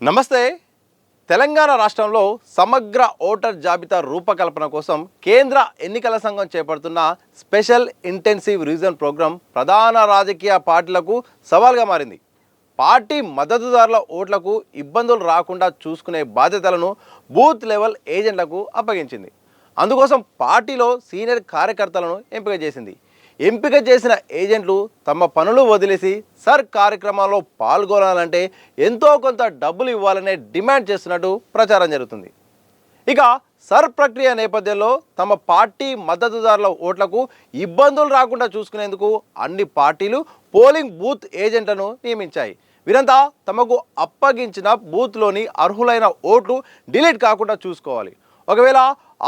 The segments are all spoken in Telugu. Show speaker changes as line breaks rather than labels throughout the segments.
నమస్తే. తెలంగాణ రాష్ట్రంలో సమగ్ర ఓటర్ జాబితా రూపకల్పన కోసం కేంద్ర ఎన్నికల సంఘం చేపడుతున్న స్పెషల్ ఇంటెన్సివ్ రివిజన్ ప్రోగ్రాం ప్రధాన రాజకీయ పార్టీలకు సవాల్గా మారింది. పార్టీ మద్దతుదారుల ఓట్లకు ఇబ్బందులు రాకుండా చూసుకునే బాధ్యతలను బూత్ లెవెల్ ఏజెంట్లకు అప్పగించింది. అందుకోసం పార్టీలో సీనియర్ కార్యకర్తలను ఎంపిక చేసింది. ఎంపిక చేసిన ఏజెంట్లు తమ పనులు వదిలేసి సర్ కార్యక్రమాల్లో పాల్గొనాలంటే ఎంతో కొంత డబ్బులు ఇవ్వాలనే డిమాండ్ చేస్తున్నట్టు ప్రచారం జరుగుతుంది. ఇక సర్ ప్రక్రియ నేపథ్యంలో తమ పార్టీ మద్దతుదారుల ఓట్లకు ఇబ్బందులు రాకుండా చూసుకునేందుకు అన్ని పార్టీలు పోలింగ్ బూత్ ఏజెంట్లను నియమించాయి. వీరంతా తమకు అప్పగించిన బూత్లోని అర్హులైన ఓట్లు డిలీట్ కాకుండా చూసుకోవాలి. ఒకవేళ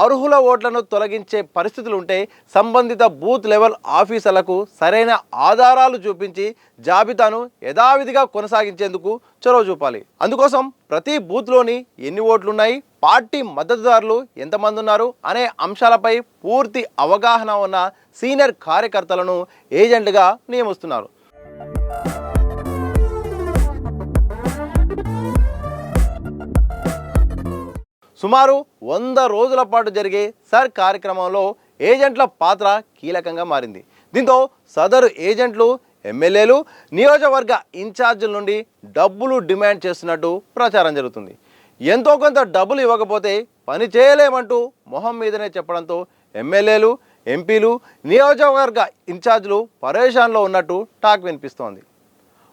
అర్హుల ఓట్లను తొలగించే పరిస్థితులు ఉంటే సంబంధిత బూత్ లెవెల్ ఆఫీసర్లకు సరైన ఆధారాలు చూపించి జాబితాను యథావిధిగా కొనసాగించేందుకు చొరవ చూపాలి. అందుకోసం ప్రతి బూత్లోని ఎన్ని ఓట్లున్నాయి, పార్టీ మద్దతుదారులు ఎంతమంది ఉన్నారు అనే అంశాలపై పూర్తి అవగాహన ఉన్న సీనియర్ కార్యకర్తలను ఏజెంట్గా నియమిస్తున్నారు. సుమారు 100 రోజుల పాటు జరిగే సర్ కార్యక్రమంలో ఏజెంట్ల పాత్ర కీలకంగా మారింది. దీంతో సదరు ఏజెంట్లు ఎమ్మెల్యేలు, నియోజకవర్గ ఇన్ఛార్జీల నుండి డబ్బులు డిమాండ్ చేస్తున్నట్టు ప్రచారం జరుగుతుంది. ఎంతో కొంత డబ్బులు ఇవ్వకపోతే పని చేయలేమంటూ మొహం మీదనే చెప్పడంతో ఎమ్మెల్యేలు, ఎంపీలు, నియోజకవర్గ ఇన్ఛార్జీలు పరేషాన్లో ఉన్నట్టు టాక్ వినిపిస్తోంది.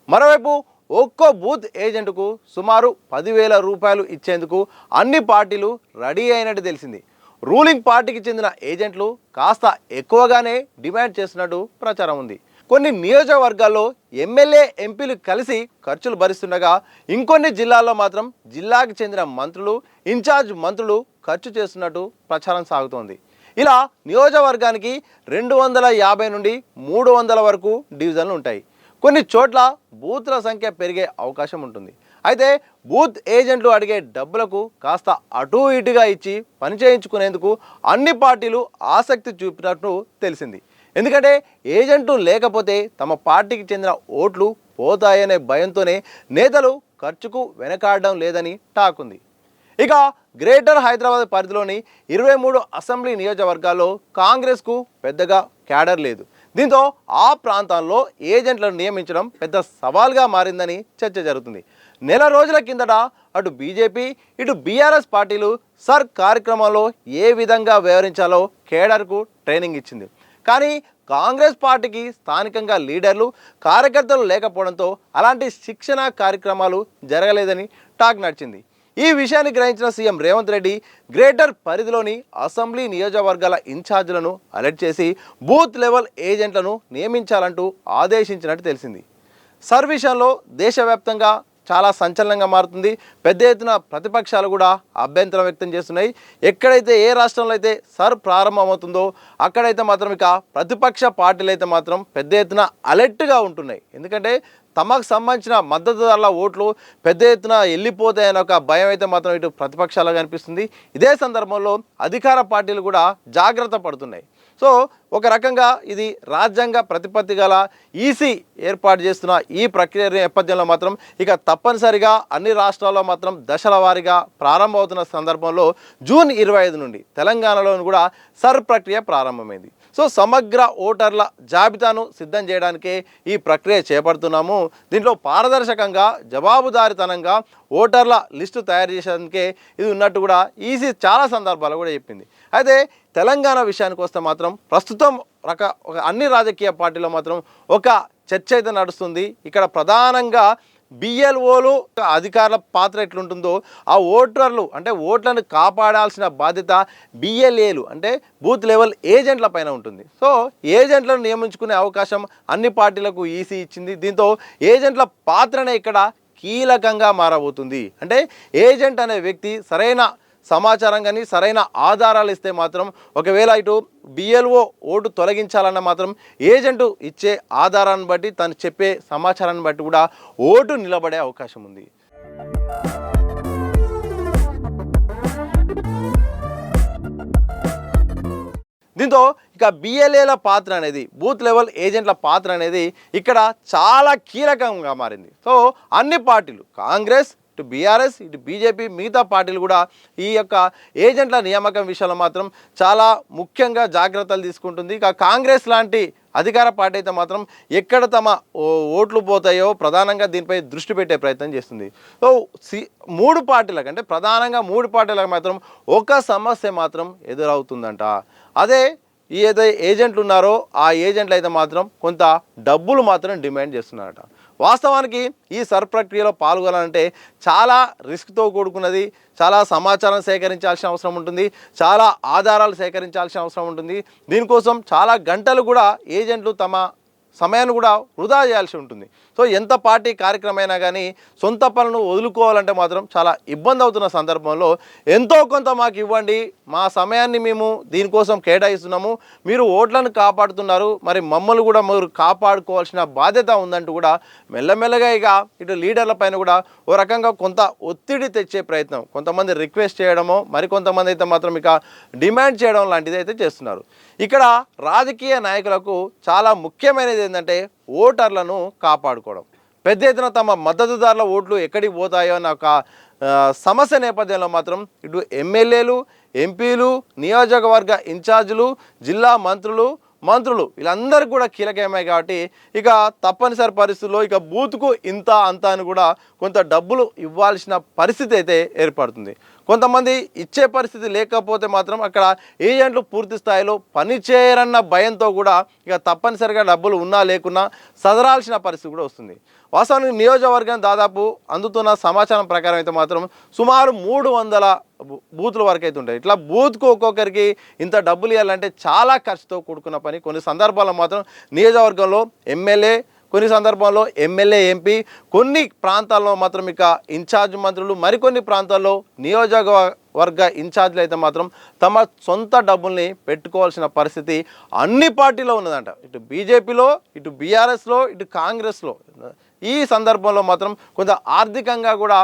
మరోవైపు ఒక్కో బూత్ ఏజెంట్కు సుమారు 10,000 రూపాయలు ఇచ్చేందుకు అన్ని పార్టీలు రెడీ అయినట్టు తెలిసింది. రూలింగ్ పార్టీకి చెందిన ఏజెంట్లు కాస్త ఎక్కువగానే డిమాండ్ చేస్తున్నట్టు ప్రచారం ఉంది. కొన్ని నియోజకవర్గాల్లో ఎమ్మెల్యే, ఎంపీలు కలిసి ఖర్చులు భరిస్తుండగా ఇంకొన్ని జిల్లాల్లో మాత్రం జిల్లాకు చెందిన మంత్రులు, ఇన్ఛార్జ్ మంత్రులు ఖర్చు చేస్తున్నట్టు ప్రచారం సాగుతోంది. ఇలా నియోజకవర్గానికి 250 నుండి 300 వరకు డివిజన్లు ఉంటాయి. కొన్ని చోట్ల బూత్ల సంఖ్య పెరిగే అవకాశం ఉంటుంది. అయితే బూత్ ఏజెంట్లు అడిగే డబ్బులకు కాస్త అటు ఇటుగా ఇచ్చి పని చేయించుకునేందుకు అన్ని పార్టీలు ఆసక్తి చూపినట్టు తెలిసింది. ఎందుకంటే ఏజెంట్లు లేకపోతే తమ పార్టీకి చెందిన ఓట్లు పోతాయనే భయంతోనే నేతలు ఖర్చుకు వెనకాడడం లేదని టాక్ ఉంది. ఇక గ్రేటర్ హైదరాబాద్ పరిధిలోని 23 అసెంబ్లీ నియోజకవర్గాల్లో కాంగ్రెస్కు పెద్దగా క్యాడర్ లేదు. దీంతో ఆ ప్రాంతాల్లో ఏజెంట్లను నియమించడం పెద్ద సవాల్గా మారిందని చర్చ జరుగుతుంది. నెల రోజుల కిందట అటు బీజేపీ, ఇటు బీఆర్ఎస్ పార్టీలు సర్ కార్యక్రమంలో ఏ విధంగా వ్యవహరించాలో కేడర్కు ట్రైనింగ్ ఇచ్చింది. కానీ కాంగ్రెస్ పార్టీకి స్థానికంగా లీడర్లు, కార్యకర్తలు లేకపోవడంతో అలాంటి శిక్షణ కార్యక్రమాలు జరగలేదని టాక్ నడిచింది. ఈ విషయాన్ని గ్రహించిన సీఎం రేవంత్ రెడ్డి గ్రేటర్ పరిధిలోని అసెంబ్లీ నియోజకవర్గాల ఇన్ఛార్జీలను అలర్ట్ చేసి బూత్ లెవెల్ ఏజెంట్లను నియమించాలంటూ ఆదేశించినట్టు తెలిసింది. సర్ విషయంలో దేశవ్యాప్తంగా చాలా సంచలనంగా మారుతుంది. పెద్ద ఎత్తున ప్రతిపక్షాలు కూడా అభ్యంతరం వ్యక్తం చేస్తున్నాయి. ఎక్కడైతే ఏ రాష్ట్రంలో అయితే సర్ ప్రారంభమవుతుందో అక్కడైతే మాత్రం ఇక ప్రతిపక్ష పార్టీలు అయితే మాత్రం పెద్ద ఎత్తున అలర్ట్గా ఉంటున్నాయి. ఎందుకంటే తమకు సంబంధించిన మద్దతుదారుల ఓట్లు పెద్ద ఎత్తున వెళ్ళిపోతాయని ఒక భయం అయితే మాత్రం ఇటు ప్రతిపక్షాలుగా అనిపిస్తుంది. ఇదే సందర్భంలో అధికార పార్టీలు కూడా జాగ్రత్త పడుతున్నాయి. సో ఒక రకంగా ఇది రాజ్యాంగ ప్రతిపత్తి గల ఈసీ ఏర్పాటు చేస్తున్న ఈ ప్రక్రియ నేపథ్యంలో మాత్రం ఇక తప్పనిసరిగా అన్ని రాష్ట్రాల్లో మాత్రం దశల వారీగా ప్రారంభమవుతున్న సందర్భంలో జూన్ 25 నుండి తెలంగాణలో కూడా సర్ ప్రక్రియ ప్రారంభమైంది. సో సమగ్ర ఓటర్ల జాబితాను సిద్ధం చేయడానికే ఈ ప్రక్రియ చేపడుతున్నాము. దీంట్లో పారదర్శకంగా, జవాబుదారీతనంగా ఓటర్ల లిస్టు తయారు చేసేందుకే ఇది ఉన్నట్టు కూడా ఈసీ చాలా సందర్భాలు కూడా చెప్పింది. అయితే తెలంగాణ విషయానికి వస్తే మాత్రం ప్రస్తుతం అన్ని రాజకీయ పార్టీలో మాత్రం ఒక చర్చ అయితే నడుస్తుంది. ఇక్కడ ప్రధానంగా బిఎల్ఓలు అధికారుల పాత్ర ఎట్లుంటుందో ఆ ఓటర్లు అంటే ఓట్లను కాపాడాల్సిన బాధ్యత బిఎల్ఏలు అంటే బూత్ లెవెల్ ఏజెంట్ల పైన ఉంటుంది. సో ఏజెంట్లను నియమించుకునే అవకాశం అన్ని పార్టీలకు ఈసీ ఇచ్చింది. దీంతో ఏజెంట్ల పాత్రనే ఇక్కడ కీలకంగా మారబోతుంది. అంటే ఏజెంట్ అనే వ్యక్తి సరైన సమాచారం కానీ సరైన ఆధారాలు ఇస్తే మాత్రం ఒకవేళ ఇటు బిఎల్ఓ ఓటు తొలగించాలన్న మాత్రం ఏజెంటు ఇచ్చే ఆధారాన్ని బట్టి తను చెప్పే సమాచారాన్ని బట్టి కూడా ఓటు నిలబడే అవకాశం ఉంది. దీంతో ఇక బిఎల్ఏల పాత్ర అనేది బూత్ లెవెల్ ఏజెంట్ల పాత్ర అనేది ఇక్కడ చాలా కీలకంగా మారింది. సో అన్ని పార్టీలు కాంగ్రెస్, ఇటు బీఆర్ఎస్ ఇటు బీజేపీ మిగతా పార్టీలు కూడా ఈ యొక్క ఏజెంట్ల నియామకం విషయంలో మాత్రం చాలా ముఖ్యంగా జాగ్రత్తలు తీసుకుంటుంది. ఇక కాంగ్రెస్ లాంటి అధికార పార్టీ అయితే మాత్రం ఎక్కడ తమ ఓట్లు పోతాయో ప్రధానంగా దీనిపై దృష్టి పెట్టే ప్రయత్నం చేస్తుంది. సో మూడు పార్టీలకు అంటే ప్రధానంగా మూడు పార్టీలకు మాత్రం ఒక సమస్య మాత్రం ఎదురవుతుందంట. అదే ఈ ఏదైతే ఏజెంట్లు ఉన్నారో ఆ ఏజెంట్లు అయితే మాత్రం కొంత డబ్బులు మాత్రం డిమాండ్ చేస్తున్నారట. వాస్తవానికి ఈ సర్ ప్రక్రియలో పాల్గొనాలంటే చాలా రిస్క్తో కూడుకున్నది, చాలా సమాచారం సేకరించాల్సిన అవసరం ఉంటుంది, చాలా ఆధారాలు సేకరించాల్సిన అవసరం ఉంటుంది. దీనికోసం చాలా గంటలు కూడా ఏజెంట్లు తమ సమయాన్ని కూడా వృధా చేయాల్సి ఉంటుంది. సో ఎంత పార్టీ కార్యక్రమం అయినా కానీ సొంత పనులను వదులుకోవాలంటే మాత్రం చాలా ఇబ్బంది అవుతున్న సందర్భంలో ఎంతో కొంత మాకు ఇవ్వండి, మా సమయాన్ని మేము దీనికోసం కేటాయిస్తున్నాము, మీరు ఓట్లను కాపాడుతున్నారు, మరి మమ్మల్ని కూడా మీరు కాపాడుకోవాల్సిన బాధ్యత ఉందంటూ కూడా మెల్లమెల్లగా ఇక ఇటు లీడర్ల పైన కూడా ఓ రకంగా కొంత ఒత్తిడి తెచ్చే ప్రయత్నం, కొంతమంది రిక్వెస్ట్ చేయడమో మరికొంతమంది అయితే మాత్రం ఇక డిమాండ్ చేయడం లాంటిది అయితే చేస్తున్నారు. ఇక్కడ రాజకీయ నాయకులకు చాలా ముఖ్యమైనది ఏంటంటే ఓటర్లను కాపాడుకోవడం. పెద్ద ఎత్తున తమ మద్దతుదారుల ఓట్లు ఎక్కడికి పోతాయో అన్న ఒక సమస్య నేపథ్యంలో మాత్రం ఇటు ఎమ్మెల్యేలు, ఎంపీలు, నియోజకవర్గ ఇన్ఛార్జీలు, జిల్లా మంత్రులు వీళ్ళందరికీ కూడా కీలకమే. కాబట్టి ఇక తప్పనిసరి పరిస్థితుల్లో ఇక బూత్కు ఇంత అంత అని కూడా కొంత డబ్బులు ఇవ్వాల్సిన పరిస్థితి అయితే ఏర్పడుతుంది. కొంతమంది ఇచ్చే పరిస్థితి లేకపోతే మాత్రం అక్కడ ఏజెంట్లు పూర్తి స్థాయిలో పనిచేయరన్న భయంతో కూడా ఇక తప్పనిసరిగా డబ్బులు ఉన్నా లేకున్నా సదరాల్సిన పరిస్థితి కూడా వస్తుంది. వాస్తవానికి నియోజకవర్గం దాదాపు అందుతున్న సమాచారం ప్రకారం అయితే మాత్రం సుమారు 300 బూతుల వరకు అయితే ఉంటాయి. ఇట్లా బూత్కు ఒక్కొక్కరికి ఇంత డబ్బులు ఇవ్వాలంటే చాలా ఖర్చుతో కూడుకున్న పని. కొన్ని సందర్భాల్లో మాత్రం నియోజకవర్గంలో ఎమ్మెల్యే, కొన్ని సందర్భాల్లో ఎమ్మెల్యే, ఎంపీ, కొన్ని ప్రాంతాల్లో మాత్రం ఇక ఇన్ఛార్జ్ మంత్రులు, మరికొన్ని ప్రాంతాల్లో నియోజకవర్గ ఇన్ఛార్జీలు అయితే మాత్రం తమ సొంత డబ్బుల్ని పెట్టుకోవాల్సిన పరిస్థితి అన్ని పార్టీలో ఉన్నదంట. ఇటు బీజేపీలో, ఇటు బీఆర్ఎస్లో, ఇటు కాంగ్రెస్లో. ఈ సందర్భంలో మాత్రం కొంత ఆర్థికంగా కూడా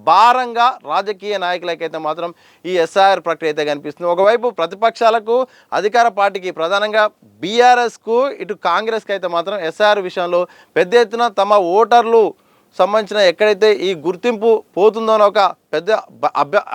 భారంగా రాజకీయ నాయకులకైతే మాత్రం ఈ ఎస్ఐఆర్ ప్రక్రియ అయితే కనిపిస్తుంది. ఒకవైపు ప్రతిపక్షాలకు, అధికార పార్టీకి ప్రధానంగా బీఆర్ఎస్కు, ఇటు కాంగ్రెస్కి అయితే మాత్రం ఎస్ఐఆర్ విషయంలో పెద్ద ఎత్తున తమ ఓటర్లు సంబంధించిన ఎక్కడైతే ఈ గుర్తింపు పోతుందో అని ఒక పెద్ద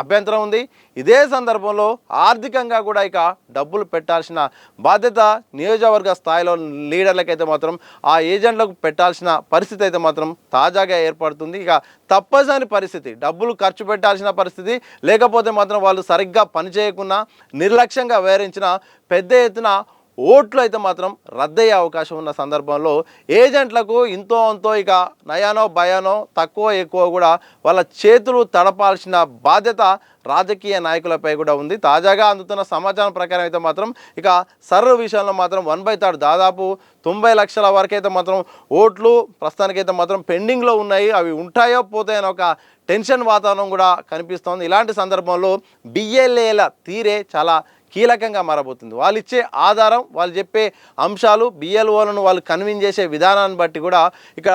అభ్యంతరం ఉంది. ఇదే సందర్భంలో ఆర్థికంగా కూడా ఇక డబ్బులు పెట్టాల్సిన బాధ్యత నియోజకవర్గ స్థాయిలో లీడర్లకైతే మాత్రం ఆ ఏజెంట్లకు పెట్టాల్సిన పరిస్థితి అయితే మాత్రం తాజాగా ఏర్పడుతుంది. ఇక తప్పనిసరి పరిస్థితి, డబ్బులు ఖర్చు పెట్టాల్సిన పరిస్థితి, లేకపోతే మాత్రం వాళ్ళు సరిగ్గా పనిచేయకుండా నిర్లక్ష్యంగా వ్యవహరించిన పెద్ద ఎత్తున ఓట్లు అయితే మాత్రం రద్దయ్యే అవకాశం ఉన్న సందర్భంలో ఏజెంట్లకు ఇంతో అంతో ఇక నయానో భయానో తక్కువ ఎక్కువ కూడా వాళ్ళ చేతులు తడపాల్సిన బాధ్యత రాజకీయ నాయకులపై కూడా ఉంది. తాజాగా అందుతున్న సమాచారం ప్రకారం అయితే మాత్రం ఇక సర్వ విషయంలో మాత్రం 1/3 దాదాపు 90 లక్షల వరకు అయితే మాత్రం ఓట్లు ప్రస్తుతానికైతే మాత్రం పెండింగ్లో ఉన్నాయి. అవి ఉంటాయో పోతాయని ఒక టెన్షన్ వాతావరణం కూడా కనిపిస్తోంది. ఇలాంటి సందర్భంలో బిఎల్ఏల తీరే చాలా కీలకంగా మారబోతుంది. వాళ్ళు ఇచ్చే ఆధారం, వాళ్ళు చెప్పే అంశాలు, బిఎల్ఓలను వాళ్ళు కన్విన్స్ చేసే విధానాన్ని బట్టి కూడా ఇక్కడ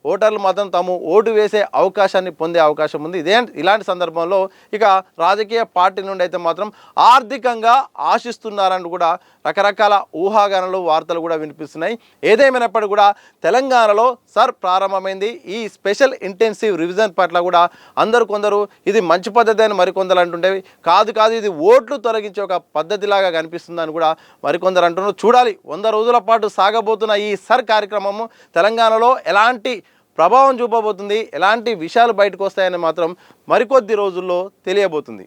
ఓటర్లు మాత్రం తాము ఓటు వేసే అవకాశాన్ని పొందే అవకాశం ఉంది. ఇలాంటి సందర్భంలో ఇక రాజకీయ పార్టీ నుండి అయితే మాత్రం ఆర్థికంగా ఆశిస్తున్నారని కూడా రకరకాల ఊహాగానాలు, వార్తలు కూడా వినిపిస్తున్నాయి. ఏదేమైనప్పటికీ కూడా తెలంగాణలో సర్ ప్రారంభమైంది. ఈ స్పెషల్ ఇంటెన్సివ్ రివిజన్ పట్ల కూడా కొందరు ఇది మంచి పద్ధతి అని మరికొందరు అంటుండేవి. కాదు ఇది ఓట్లు తొలగించే ఒక పద్ధతిలాగా కనిపిస్తుందని కూడా మరికొందరు అంటున్నారు. చూడాలి 100 రోజుల పాటు సాగబోతున్న ఈ సర్ కార్యక్రమము తెలంగాణలో ఎలాంటి ప్రభావం చూపబోతుంది, ఎలాంటి విషయాలు బయటకు వస్తాయని మాత్రం మరికొద్ది రోజుల్లో తెలియబోతుంది.